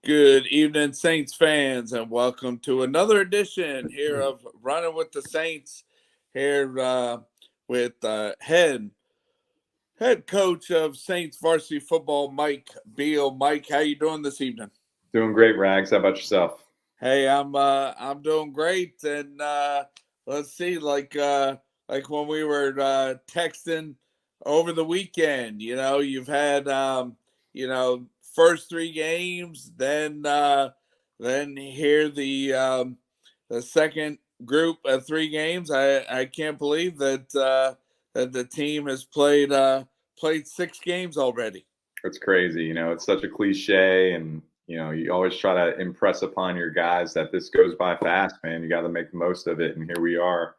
Good evening, Saints fans, and welcome to another edition here of Running with the Saints. Here with head coach of Saints varsity football, Mike Biehl. Mike, how you doing this evening? Doing great, Rags. How about yourself? Hey, I'm doing great, and let's see, like when we were texting over the weekend, you've had first three games, then here the second group of three games. I can't believe that the team has played six games already. It's crazy. It's such a cliche, and you always try to impress upon your guys that this goes by fast, man. You got to make the most of it, and here we are.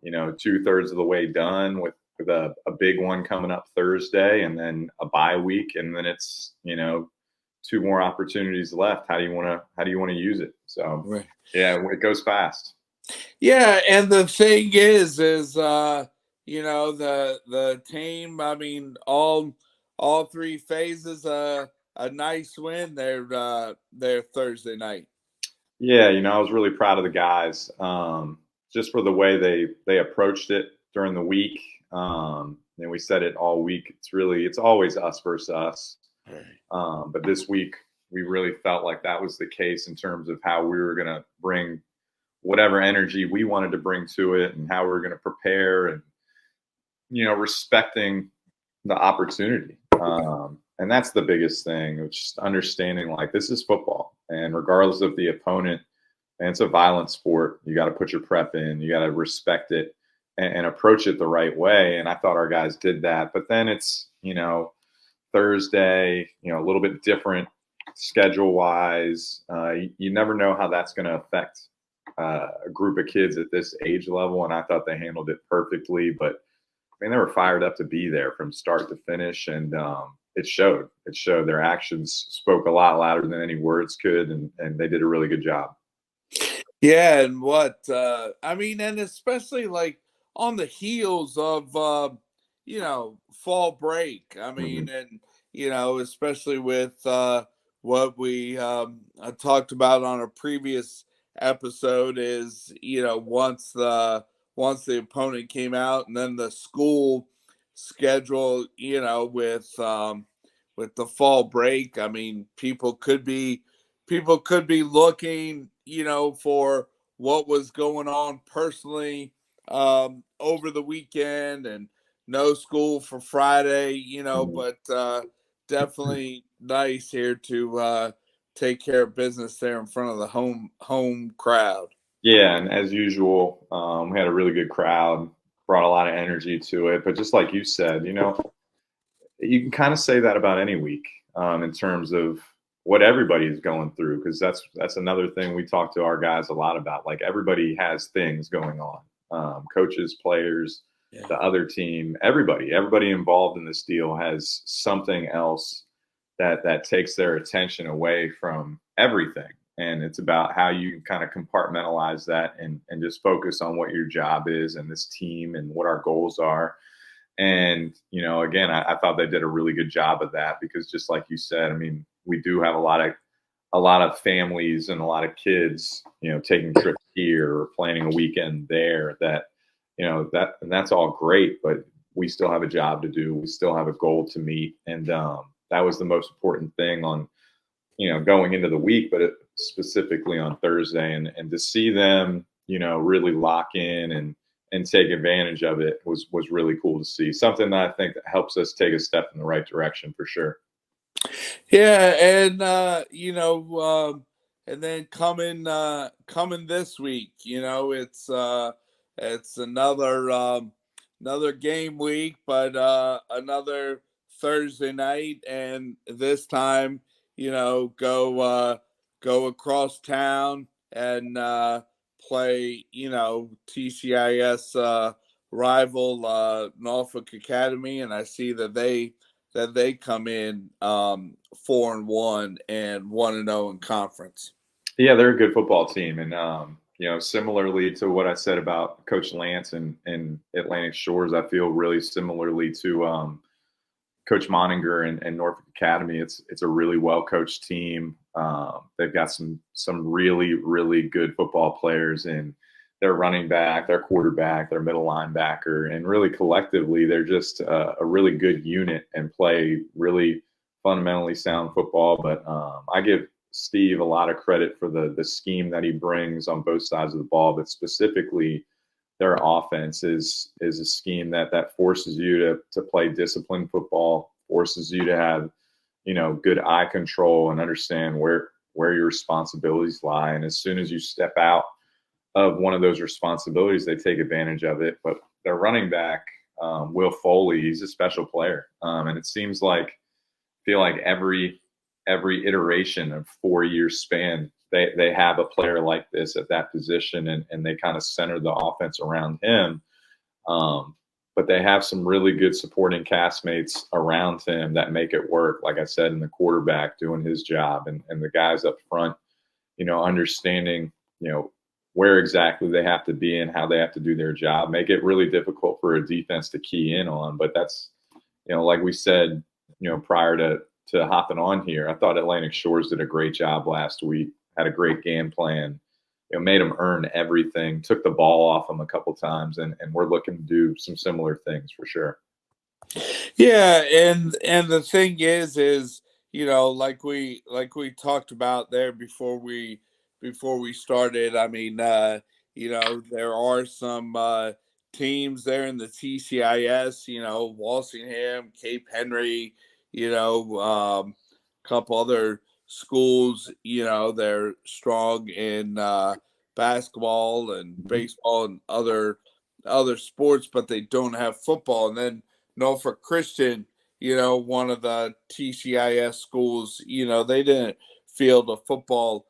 2/3 of the way done with a big one coming up Thursday, and then a bye week, and then it's two more opportunities left. How do you want to use it? So Right. yeah, it goes fast. Yeah, and the thing is the team. I mean, all three phases. A nice win there Thursday night. Yeah, I was really proud of the guys, just for the way they approached it during the week. And we said it all week. It's always us versus us. Right. But this week we really felt like that was the case in terms of how we were going to bring whatever energy we wanted to bring to it, and how we were going to prepare, and respecting the opportunity. And that's the biggest thing, just understanding like this is football, and regardless of the opponent, and it's a violent sport, you got to put your prep in, you got to respect it, and approach it the right way. And I thought our guys did that. But then it's Thursday, a little bit different schedule wise. You never know how that's going to affect a group of kids at this age level, and I thought they handled it perfectly. But I mean, they were fired up to be there from start to finish, and it showed. It showed. Their actions spoke a lot louder than any words could, and they did a really good job. Yeah, and I mean, and especially like on the heels of fall break. I Mm-hmm. mean, and especially with what we talked about on a previous episode is once the opponent came out, and then the school schedule, with the fall break. I mean, people could be looking, for what was going on personally over the weekend, and no school for Friday, Mm-hmm. but definitely nice here to take care of business there in front of the home crowd. Yeah, and as usual, we had a really good crowd, brought a lot of energy to it. But just like you said, you can kind of say that about any week, in terms of what everybody is going through, because that's another thing we talk to our guys a lot about. Like, everybody has things going on, coaches, players, Yeah. the other team, everybody involved in this deal has something else that takes their attention away from everything. And it's about how you can kind of compartmentalize that, and just focus on what your job is and this team and what our goals are. And, again, I thought they did a really good job of that, because just like you said, I mean, we do have a lot of families and a lot of kids, taking trips here or planning a weekend there, and that's all great, but we still have a job to do. We still have a goal to meet. And that was the most important thing on, going into the week, but specifically on Thursday, and to see them, really lock in and take advantage of it was really cool to see. Something that I think that helps us take a step in the right direction for sure. Yeah, and and then coming this week, it's another game week, but another Thursday night, and this time, go across town and play, TCIS rival Norfolk Academy, and I see that they come in 4-1 and 1-0 in conference. Yeah, they're a good football team, and similarly to what I said about Coach Lance and Atlantic Shores, I feel really similarly to Coach Moninger and Norfolk Academy, it's a really well coached team. They've got some really really good football players in their running back, their quarterback, their middle linebacker, and really collectively they're just a really good unit and play really fundamentally sound football. But I give Steve a lot of credit for the scheme that he brings on both sides of the ball, but specifically their offense is a scheme that forces you to play disciplined football, forces you to have, good eye control and understand where your responsibilities lie. And as soon as you step out of one of those responsibilities, they take advantage of it. But their running back, Will Foley, he's a special player, and it seems like feel like every iteration of 4 years span, they have a player like this at that position, and they kind of center the offense around him. But they have some really good supporting castmates around him that make it work. Like I said, in the quarterback doing his job, and the guys up front, understanding, where exactly they have to be and how they have to do their job, make it really difficult for a defense to key in on. But that's, like we said, prior to hopping on here, I thought Atlantic Shores did a great job last week, had a great game plan, made them earn everything, took the ball off them a couple times, and we're looking to do some similar things for sure. Yeah, and the thing is, like we talked about there before we started. I mean, there are some teams there in the TCIS. Walsingham, Cape Henry. A couple other schools. They're strong in basketball and baseball and other sports, but they don't have football. And then Norfolk Christian, one of the TCIS schools, they didn't field a football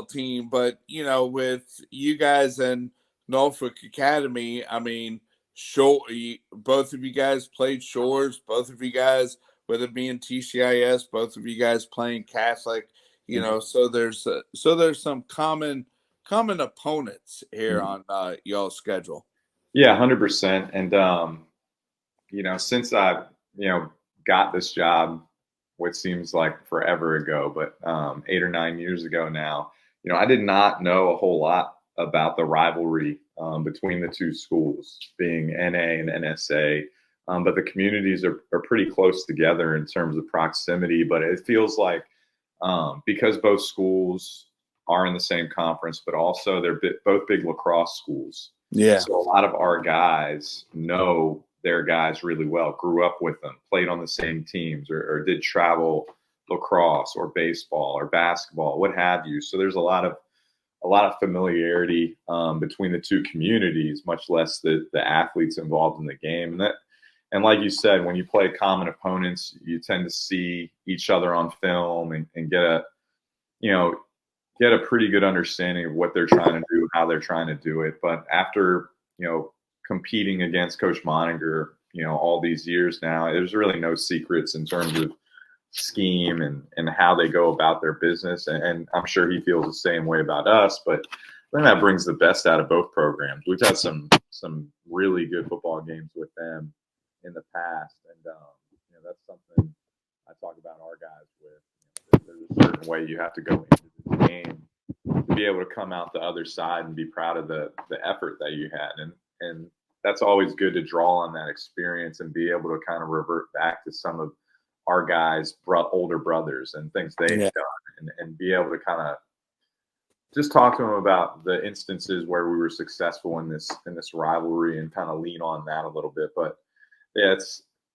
team, but with you guys and Norfolk Academy, I mean, both of you guys played Shores, both of you guys, whether it being TCIS, both of you guys playing Catholic, so there's some common opponents here on y'all's schedule. Yeah, 100%. And since I got this job, what seems like forever ago, but 8 or 9 years ago now, I did not know a whole lot about the rivalry between the two schools, being NA and NSA. But the communities are pretty close together in terms of proximity. But it feels like because both schools are in the same conference, but also they're both big lacrosse schools. Yeah. So a lot of our guys know their guys really well, grew up with them, played on the same teams, or did travel lacrosse or baseball or basketball, what have you. So there's a lot of familiarity between the two communities, much less the athletes involved in the game. And like you said, when you play common opponents, you tend to see each other on film and get a pretty good understanding of what they're trying to do, how they're trying to do it. But after, competing against Coach Moninger, all these years now, there's really no secrets in terms of scheme and how they go about their business. And I'm sure he feels the same way about us, but I think that brings the best out of both programs. We've had some really good football games with them in the past. And, that's something I talk about our guys with. There's a certain way you have to go into the game to be able to come out the other side and be proud of the effort that you had. And that's always good to draw on that experience and be able to kind of revert back to some of our guys' older brothers and things they've done, and be able to kind of just talk to them about the instances where we were successful in this rivalry and kind of lean on that a little bit. But yeah,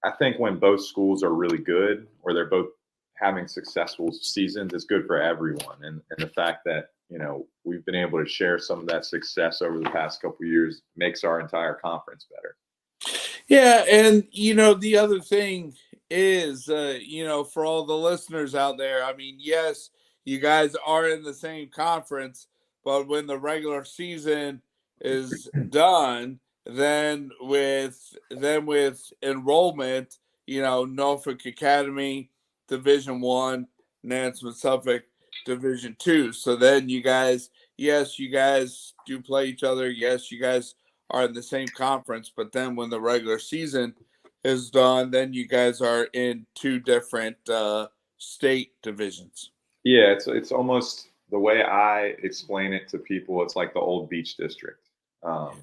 I think when both schools are really good, or they're both having successful seasons, it's good for everyone. And the fact that, we've been able to share some of that success over the past couple of years makes our entire conference better. Yeah. And, the other thing is, for all the listeners out there, I mean, yes, you guys are in the same conference, but when the regular season is done, then with enrollment, Norfolk Academy, Division I, Nansemond Suffolk, Division II. So then you guys do play each other. Yes, you guys are in the same conference, but then when the regular season is done, then you guys are in two different state divisions. Yeah, it's almost the way I explain it to people. It's like the old beach district, um,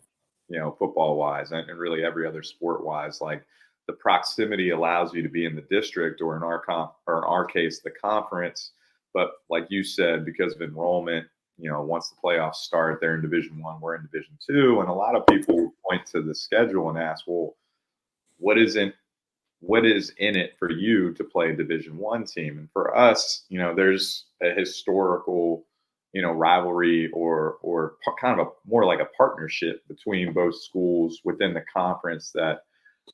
football wise, and really every other sport wise. Like the proximity allows you to be in the district, or or in our case, the conference. But like you said, because of enrollment, once the playoffs start, they're in Division 1, we're in Division 2, and a lot of people point to the schedule and ask, well, what isn't what is in it for you to play a Division 1 team? And for us, there's a historical, rivalry or kind of a more like a partnership between both schools within the conference that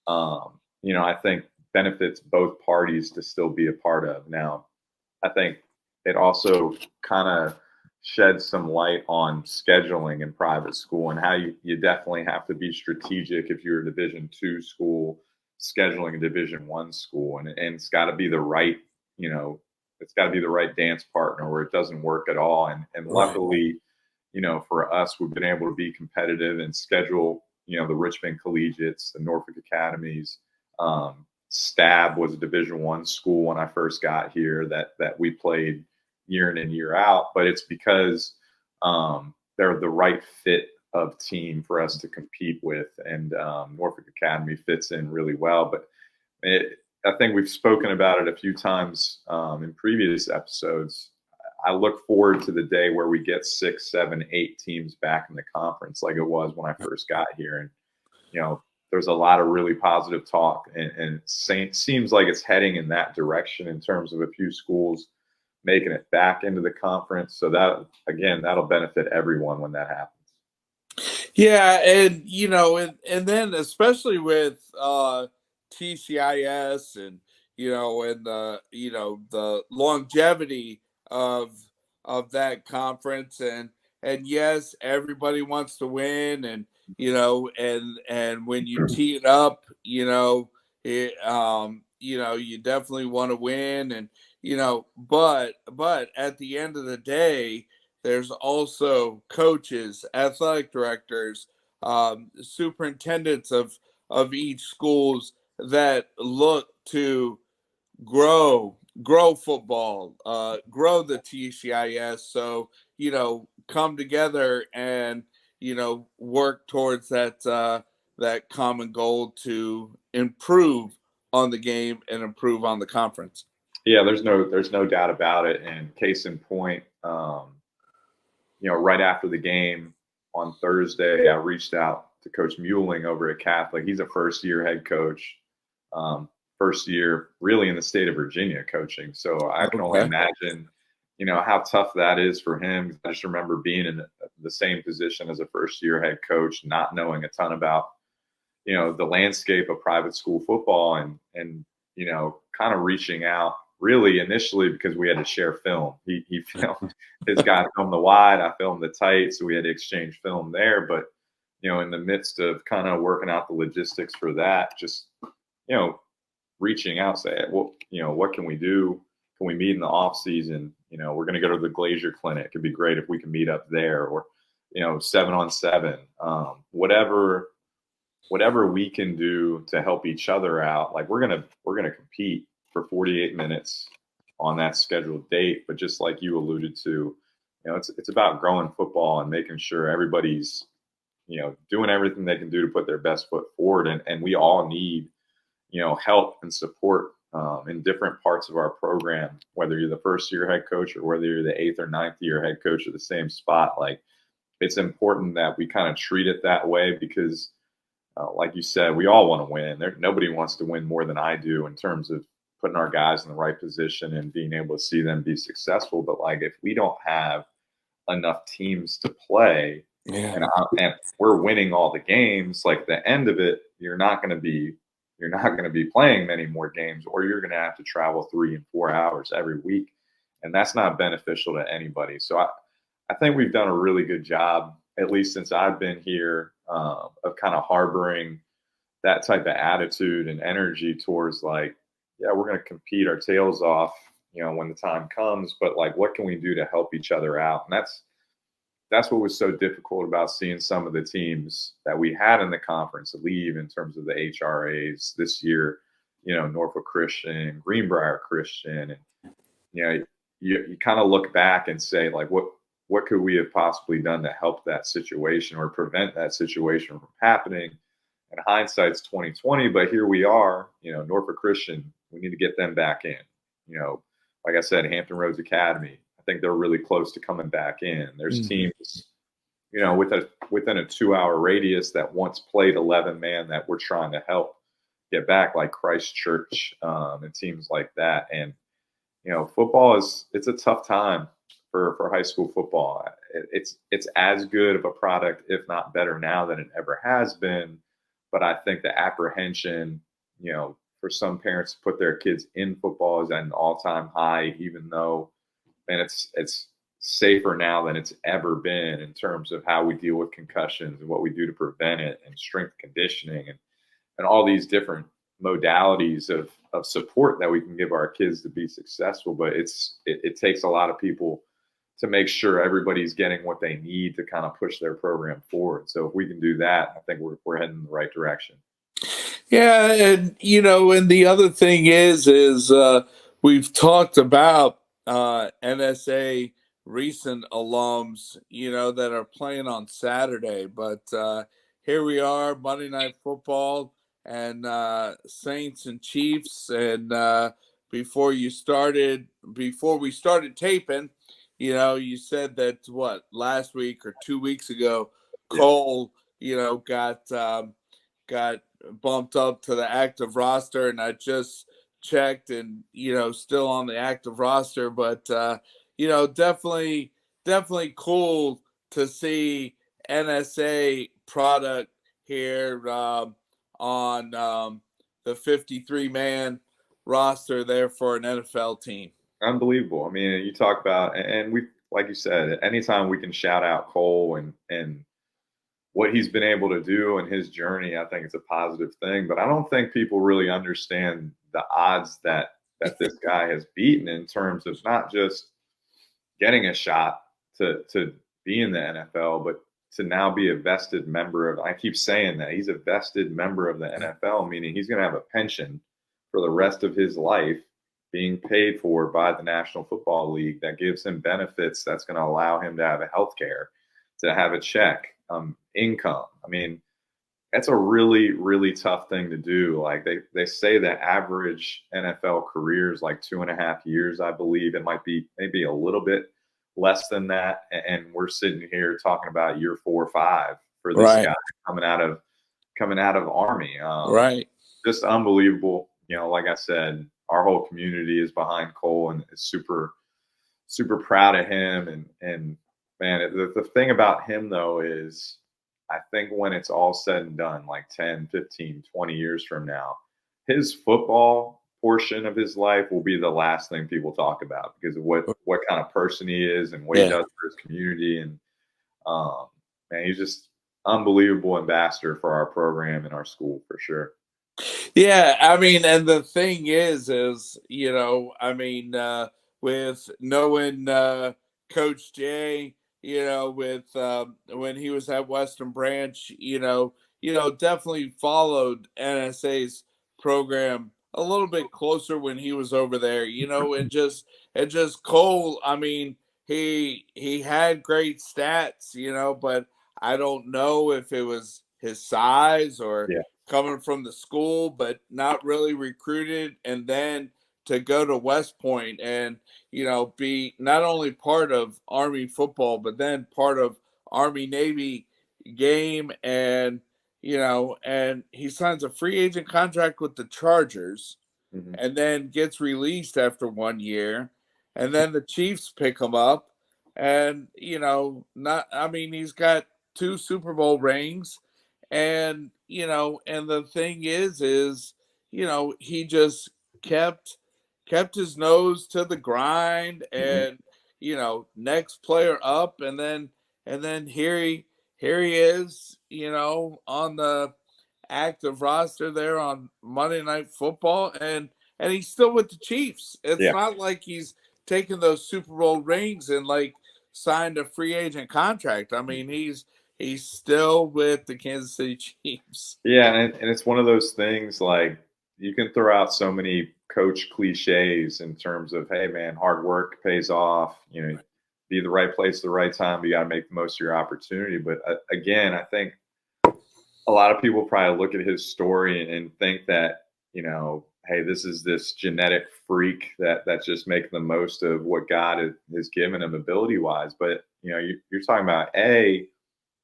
I think benefits both parties to still be a part of. Now, I think it also kind of sheds some light on scheduling in private school and how you definitely have to be strategic if you're a Division 2 school scheduling a Division 1 school, and it's got to be the right, it's got to be the right dance partner where it doesn't work at all. And Right. luckily, for us, we've been able to be competitive and schedule, the Richmond Collegiates, the Norfolk Academies. Stab was a Division 1 school when I first got here that we played year in and year out, but it's because they're the right fit of team for us to compete with, and Norfolk Academy fits in really well. But I think we've spoken about it a few times in previous episodes. I look forward to the day where we get 6, 7, 8 teams back in the conference like it was when I first got here. And, there's a lot of really positive talk, and it seems like it's heading in that direction in terms of a few schools making it back into the conference. So that, again, that'll benefit everyone when that happens. Yeah, and and then especially with TCIS, and and the longevity of that conference, and yes, everybody wants to win, and and when you tee it up, you definitely want to win, and but at the end of the day, there's also coaches, athletic directors, superintendents of each schools that look to grow football, grow the TCIS. So come together and work towards that common goal to improve on the game and improve on the conference. Yeah, there's no doubt about it. And case in point, right after the game on Thursday, I reached out to Coach Muehling over at Catholic. He's a first year head coach, first year really in the state of Virginia coaching. So I can only Okay. imagine, how tough that is for him. I just remember being in the same position as a first year head coach, not knowing a ton about, the landscape of private school football, and kind of reaching out really initially because we had to share film. He filmed his guy filmed the wide, I filmed the tight, so we had to exchange film there. But in the midst of kind of working out the logistics for that, just reaching out, say, well, what can we do? Can we meet in the off season? We're going to go to the Glazier Clinic. It'd be great if we can meet up there, or 7-on-7, whatever we can do to help each other out. Like we're gonna compete for 48 minutes on that scheduled date. But just like you alluded to, it's about growing football and making sure everybody's doing everything they can do to put their best foot forward. And we all need help and support in different parts of our program, whether you're the first year head coach or whether you're the 8th or 9th year head coach of the same spot. Like it's important that we kind of treat it that way because like you said, we all want to win. Nobody wants to win more than I do in terms of putting our guys in the right position and being able to see them be successful. But like, if we don't have enough teams to play, Yeah. and we're winning all the games, like the end of it, you're not going to be playing many more games, or you're going to have to travel 3 and 4 hours every week, and that's not beneficial to anybody. So I think we've done a really good job, at least since I've been here, of kind of harboring that type of attitude and energy towards like, yeah, we're going to compete our tails off, when the time comes, but like, what can we do to help each other out? And that's what was so difficult about seeing some of the teams that we had in the conference leave in terms of the HRAs this year. You know, Norfolk Christian, Greenbrier Christian, and you know, you kind of look back and say like, what could we have possibly done to help that situation or prevent that situation from happening? And hindsight's 2020, but here we are. You know, Norfolk Christian, we need to get them back in. You know, like I said, Hampton Roads Academy, I think they're really close to coming back in. There's teams, you know, within a 2-hour radius that once played 11 man that we're trying to help get back, like Christchurch and teams like that. And you know, football it's a tough time for high school football. It's as good of a product, if not better now than it ever has been. But I think the apprehension, you know, for some parents to put their kids in football is at an all-time high, even though, man, it's safer now than it's ever been in terms of how we deal with concussions and what we do to prevent it, and strength conditioning and all these different modalities of support that we can give our kids to be successful. But it takes a lot of people to make sure everybody's getting what they need to kind of push their program forward. So if we can do that, I think we're heading in the right direction. Yeah, and you know, and the other thing is we've talked about NSA recent alums, you know, that are playing on Saturday, but here we are, Monday Night Football, and Saints and Chiefs, and before we started taping, you know, you said that what, last week or 2 weeks ago, Yeah. Cole, you know, got bumped up to the active roster, and I just checked, and you know, still on the active roster. But you know, definitely cool to see NSA product here on the 53 man roster there for an NFL team. Unbelievable. I mean, you talk about, and we, like you said, anytime we can shout out Cole and what he's been able to do in his journey, I think it's a positive thing. But I don't think people really understand the odds that this guy has beaten in terms of not just getting a shot to be in the NFL, but to now be a vested member of. I keep saying that he's a vested member of the NFL, meaning he's going to have a pension for the rest of his life being paid for by the National Football League that gives him benefits that's going to allow him to have a health care, to have a check, income. I mean, that's a really, really tough thing to do. Like they say that average NFL career is like 2.5 years, I believe. It might be maybe a little bit less than that. And we're sitting here talking about year 4 or 5 for this Right. guy coming out of Army. Right. Just unbelievable. You know, like I said, our whole community is behind Cole and is super, super proud of him. And man, the thing about him though is, I think when it's all said and done, like 10, 15, 20 years from now, his football portion of his life will be the last thing people talk about because of what kind of person he is and what he does for his community. And man, he's just unbelievable ambassador for our program and our school for sure. Yeah, I mean, and the thing is, you know, I mean, with knowing Coach Jay, you know, with when he was at Western Branch, definitely followed NSA's program a little bit closer when he was over there, you know, and just Cole. I mean, he had great stats, you know, but I don't know if it was his size or Yeah. coming from the school, but not really recruited, and then to go to West Point and be not only part of Army football, but then part of Army Navy game, and he signs a free agent contract with the Chargers, Mm-hmm. and then gets released after 1 year, and then the Chiefs pick him up, and not I mean he's got 2 Super Bowl rings, and the thing is he just kept his nose to the grind, Mm-hmm. and next player up, and then here he is, on the active roster there on Monday Night Football, and he's still with the Chiefs. It's Yeah. not like he's taking those Super Bowl rings and like signed a free agent contract. I mean, he's still with the Kansas City Chiefs. Yeah, and it's one of those things like you can throw out so many coach cliches in terms of, hey man, hard work pays off. You know, be the right place at the right time. You got to make the most of your opportunity. But again, I think a lot of people probably look at his story and think that, you know, hey, this is this genetic freak that's just making the most of what God has given him ability wise. But you know, you're talking about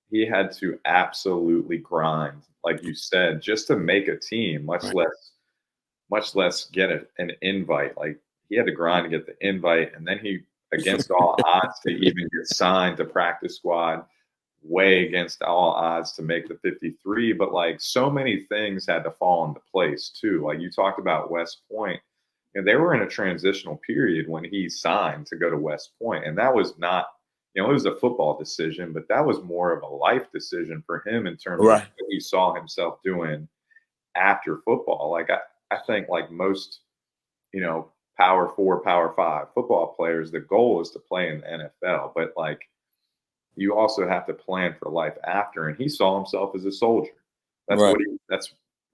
he had to absolutely grind, like you said, just to make a team, much less get an invite. Like he had to grind to get the invite, and then he, against all odds, to even get signed to practice squad, way against all odds to make the 53. But like so many things had to fall into place too. Like you talked about West Point, and they were in a transitional period when he signed to go to West Point, and that was not, you know, it was a football decision, but that was more of a life decision for him in terms of Right. what he saw himself doing after football. Like I think like most, you know, power four, power five football players, the goal is to play in the NFL, but like you also have to plan for life after. And he saw himself as a soldier. Right. I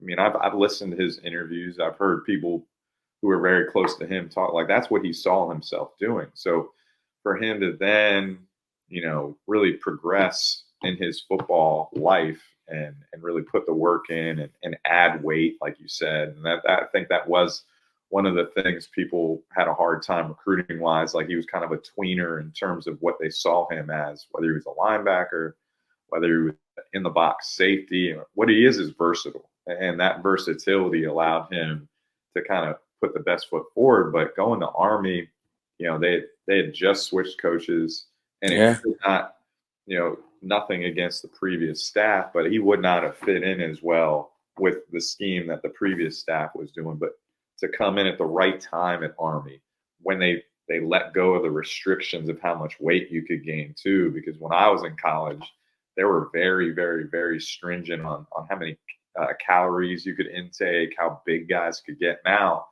mean, I've listened to his interviews. I've heard people who are very close to him talk like that's what he saw himself doing. So for him to then, you know, really progress in his football life and really put the work in and add weight, like you said, and that I think that was one of the things people had a hard time recruiting wise. Like he was kind of a tweener in terms of what they saw him as, whether he was a linebacker, whether he was in the box safety. What he is versatile, and that versatility allowed him to kind of put the best foot forward. But going to Army, you know, they had just switched coaches, and it Yeah. could not, you know, nothing against the previous staff, but he would not have fit in as well with the scheme that the previous staff was doing. But to come in at the right time at Army when they let go of the restrictions of how much weight you could gain too, because when I was in college, they were very, very, very stringent on how many calories you could intake, how big guys could get. Now,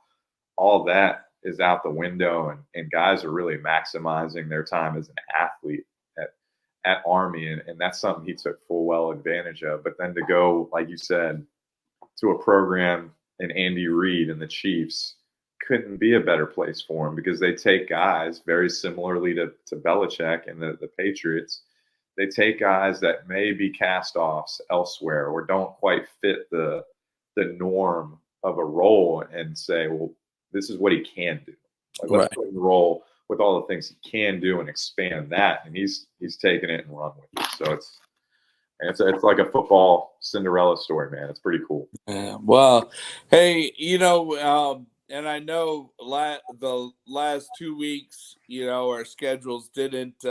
all that is out the window, and guys are really maximizing their time as an athlete at Army, and that's something he took full well advantage of. But then to go, like you said, to a program and Andy Reid and the Chiefs couldn't be a better place for him because they take guys very similarly to Belichick and the Patriots. They take guys that may be cast offs elsewhere or don't quite fit the norm of a role and say, well, this is what he can do. Like, let's Right. put him in a role with all the things he can do and expand that. And he's taken it and run with it. So it's like a football Cinderella story, man. It's pretty cool. Yeah. Well, hey, and I know the last 2 weeks, our schedules didn't,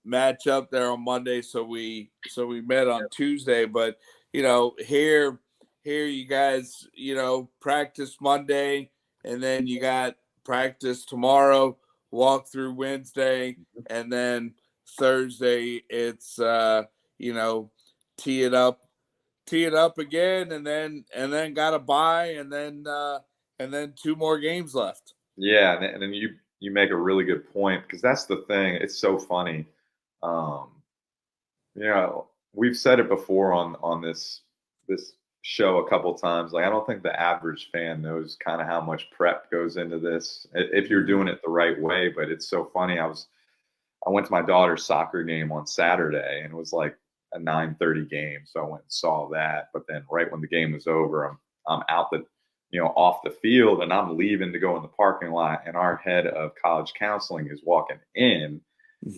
match up there on Monday, so we met on Tuesday. But here you guys, practice Monday, and then you got practice tomorrow, walk through Wednesday, and then Thursday it's you know tee it up again, and then got a bye, and then two more games left. Yeah, and then you make a really good point because that's the thing. It's so funny. Um, you know, we've said it before on this show a couple times. Like, I don't think the average fan knows kind of how much prep goes into this if you're doing it the right way. But it's so funny. I went to my daughter's soccer game on Saturday, and it was like a 9:30 game, so I went and saw that. But then right when the game was over, I'm out off the field, and I'm leaving to go in the parking lot, and our head of college counseling is walking in.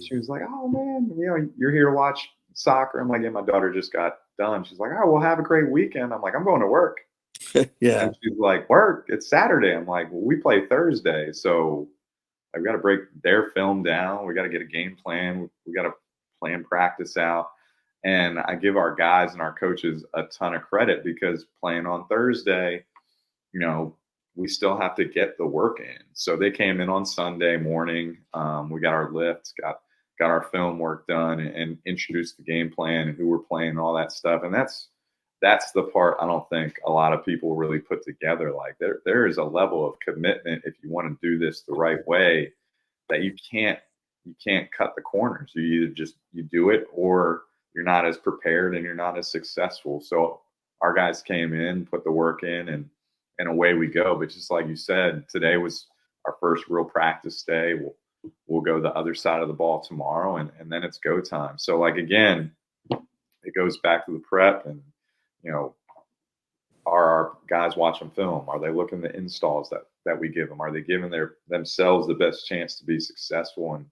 She was like, "Oh man, you're here to watch soccer." I'm like, "Yeah, my daughter just got done." She's like, "Oh, well, have a great weekend." I'm like, "I'm going to work." Yeah. And she's like, "Work? It's Saturday." I'm like, "Well, we play Thursday, so I've got to break their film down. We got to get a game plan. We got to plan practice out." And I give our guys and our coaches a ton of credit because playing on Thursday, we still have to get the work in. So they came in on Sunday morning. We got our lifts, got our film work done, and introduced the game plan and who we're playing and all that stuff. And that's the part I don't think a lot of people really put together. Like there is a level of commitment if you want to do this the right way that you can't you can't cut the corners. You either just you do it, or you're not as prepared and you're not as successful. So our guys came in, put the work in, and away we go. But just like you said, today was our first real practice day. We'll go the other side of the ball tomorrow, and then it's go time. So like again, it goes back to the prep, and you know, are our guys watching film? Are they looking at the installs that we give them? Are they giving themselves the best chance to be successful? And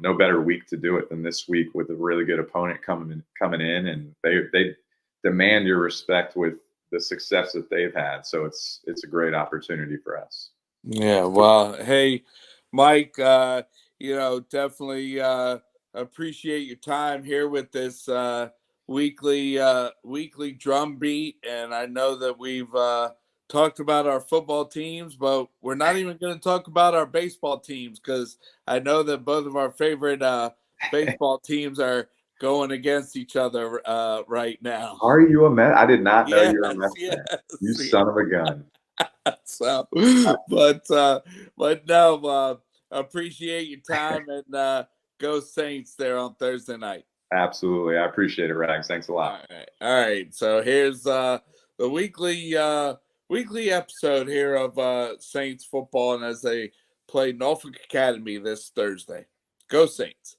no better week to do it than this week with a really good opponent coming in, and they demand your respect with the success that they've had. So it's a great opportunity for us. Yeah, well, hey, Mike, definitely appreciate your time here with this weekly drum beat. And I know that we've talked about our football teams, but we're not even going to talk about our baseball teams, because I know that both of our favorite baseball teams are going against each other right now. Are you a Met? I did not know Yes, you were a Mets yes, fan. You yes. son of a gun. So, but no, appreciate your time, and go Saints there on Thursday night. Absolutely. I appreciate it, Rags. Thanks a lot. All right. So here's the weekly episode here of Saints football, and as they play Norfolk Academy this Thursday. Go Saints.